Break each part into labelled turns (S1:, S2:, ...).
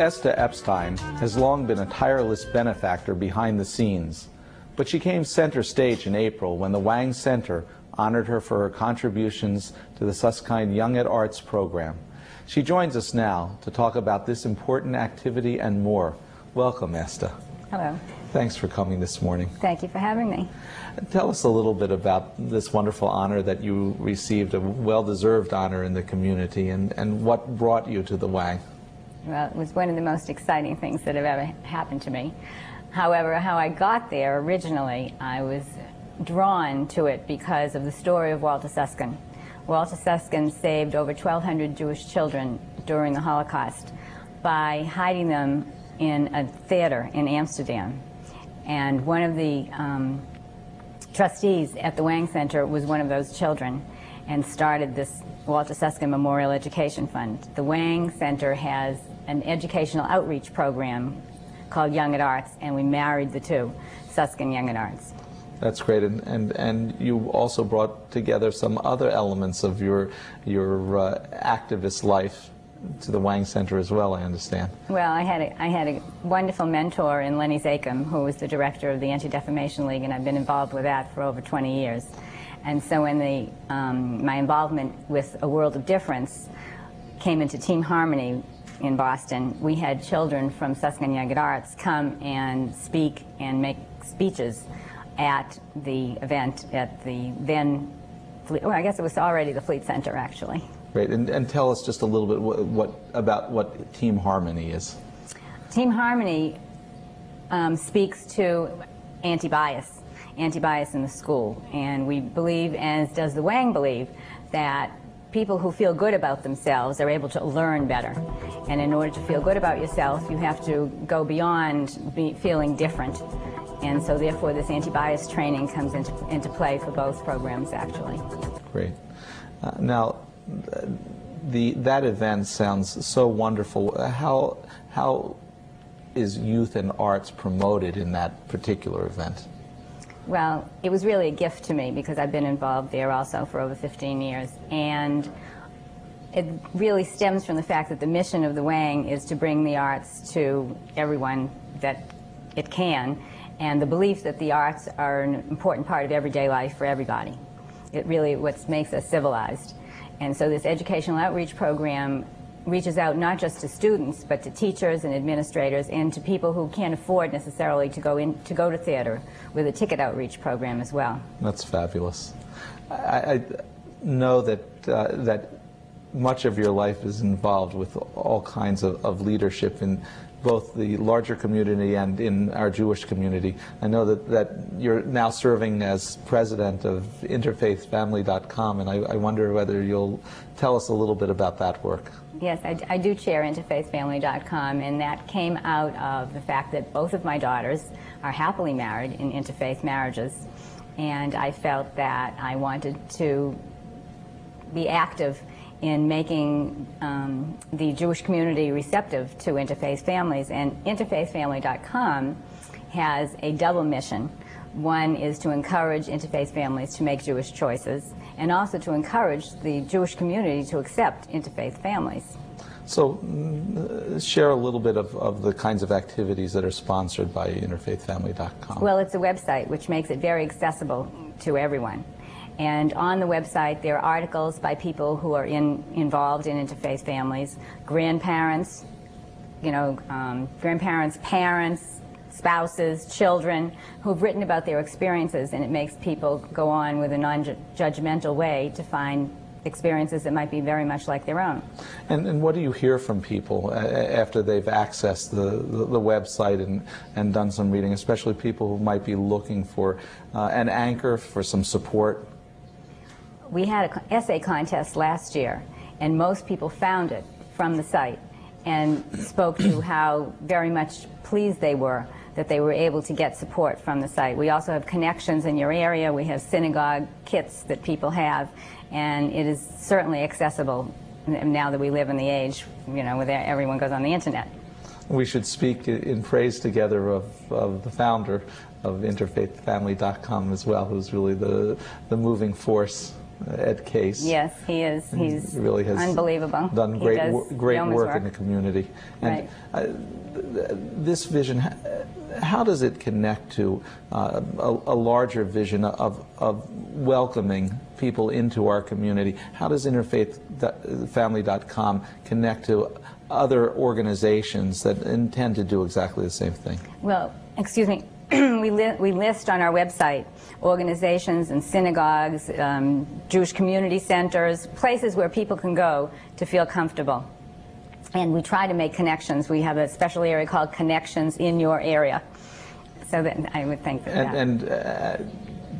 S1: Esther Epstein has long been a tireless benefactor behind the scenes, but she came center stage in April when the Wang Center honored her for her contributions to the Susskind Young at Arts program. She joins us now to talk about this important activity and more. Welcome, Esther.
S2: Hello.
S1: Thanks for coming this morning.
S2: Thank you for having me.
S1: Tell us a little bit about this wonderful honor that you received, a well-deserved honor in the community, and what brought you to the Wang.
S2: Well, it was one of the most exciting things that have ever happened to me. However, how I got there originally, I was drawn to it because of the story of Walter Susskind. Walter Susskind saved over 1,200 Jewish children during the Holocaust by hiding them in a theater in Amsterdam. And one of the trustees at the Wang Center was one of those children and started this Walter Susskind Memorial Education Fund. The Wang Center has an educational outreach program called Young at Arts, and we married the two, Susskind Young at Arts.
S1: That's great, and you also brought together some other elements of your activist life to the Wang Center as well, I understand.
S2: Well, I had a wonderful mentor in Lenny Zakem, who was the director of the Anti-Defamation League, and I've been involved with that for over 20 years. And so when my involvement with A World of Difference came into Team Harmony in Boston, we had children from Susskind Young at Arts come and speak and make speeches at the event at the then, well, I guess it was already the Fleet Center, actually.
S1: Great, and tell us just a little bit about what Team Harmony is.
S2: Team Harmony speaks to anti-bias in the school, and we believe, as does the Wang believe, that people who feel good about themselves are able to learn better. And in order to feel good about yourself, you have to go beyond feeling different. And so therefore this anti-bias training comes into play for both programs, actually.
S1: Great. Now, that event sounds so wonderful. How is youth and arts promoted in that particular event?
S2: Well, it was really a gift to me because I've been involved there also for over 15 years. And it really stems from the fact that the mission of the Wang is to bring the arts to everyone that it can, and the belief that the arts are an important part of everyday life for everybody. It really what makes us civilized. And so this educational outreach program reaches out not just to students, but to teachers and administrators and to people who can't afford necessarily to go to theater, with a ticket outreach program as well.
S1: That's fabulous. I know that much of your life is involved with all kinds of leadership in both the larger community and in our Jewish community. I know that you're now serving as president of interfaithfamily.com, and I wonder whether you'll tell us a little bit about that work.
S2: Yes, I do chair interfaithfamily.com, and that came out of the fact that both of my daughters are happily married in interfaith marriages, and I felt that I wanted to be active in making the Jewish community receptive to interfaith families. And interfaithfamily.com has a double mission. One is to encourage interfaith families to make Jewish choices, and also to encourage the Jewish community to accept interfaith families.
S1: So share a little bit of the kinds of activities that are sponsored by interfaithfamily.com.
S2: Well, it's a website which makes it very accessible to everyone. And on the website, there are articles by people who are involved in interfaith families, grandparents, grandparents, parents, spouses, children, who've written about their experiences, and it makes people go on with a non-judgmental way to find experiences that might be very much like their own.
S1: And what do you hear from people after they've accessed the website and done some reading, especially people who might be looking for an anchor for some support?
S2: We had an essay contest last year, and most people found it from the site and spoke to how very much pleased they were that they were able to get support from the site. We also have connections in your area. We have synagogue kits that people have, and it is certainly accessible now that we live in the age, where everyone goes on the internet.
S1: We should speak in praise together of the founder of interfaithfamily.com as well, who's really the moving force Ed Case.
S2: Yes, he is. He's
S1: really has
S2: unbelievable.
S1: Done
S2: He
S1: great,
S2: does
S1: great
S2: yeoman's
S1: work in the community. And
S2: Right.
S1: This vision, how does it connect to a larger vision of welcoming people into our community? How does interfaithfamily.com connect to other organizations that intend to do exactly the same thing?
S2: Well, excuse me, we list on our website organizations and synagogues, Jewish community centers, places where people can go to feel comfortable. And we try to make connections. We have a special area called Connections in Your Area. So that I would think that.
S1: And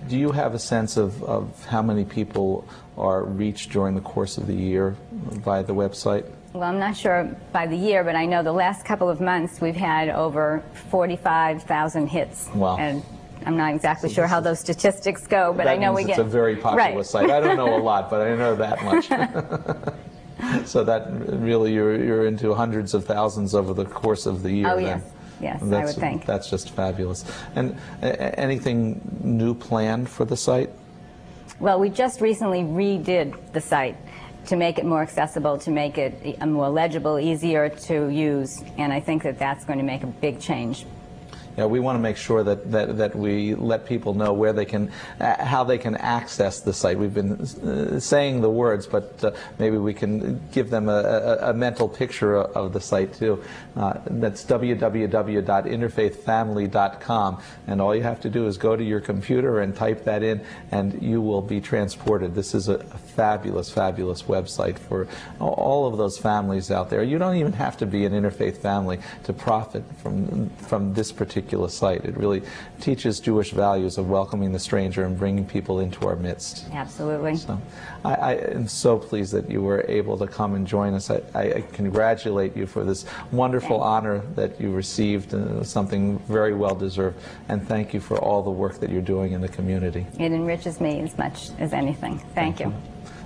S1: do you have a sense of how many people are reached during the course of the year via the website?
S2: Well, I'm not sure by the year, but I know the last couple of months we've had over 45,000 hits.
S1: Wow.
S2: And I'm not exactly sure how those statistics go, but I know we get...
S1: It's a very popular
S2: right.
S1: site. I don't know a lot, but I know that much. So that really you're into hundreds of thousands over the course of the year.
S2: Oh,
S1: then.
S2: Yes, I would think.
S1: That's just fabulous. And anything new planned for the site?
S2: Well, we just recently redid the site to make it more accessible, to make it more legible, easier to use, and I think that that's going to make a big change.
S1: Yeah, we want to make sure that we let people know where they can, how they can access the site. We've been saying the words, but maybe we can give them a mental picture of the site too. That's www.interfaithfamily.com, and all you have to do is go to your computer and type that in, and you will be transported. This is a fabulous, fabulous website for all of those families out there. You don't even have to be an interfaith family to profit from this particular site. It really teaches Jewish values of welcoming the stranger and bringing people into our midst.
S2: Absolutely.
S1: So I am so pleased that you were able to come and join us. I congratulate you for this wonderful honor that you received, something very well deserved, and thank you for all the work that you're doing in the community.
S2: It enriches me as much as anything. Thank you.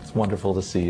S1: It's wonderful to see you.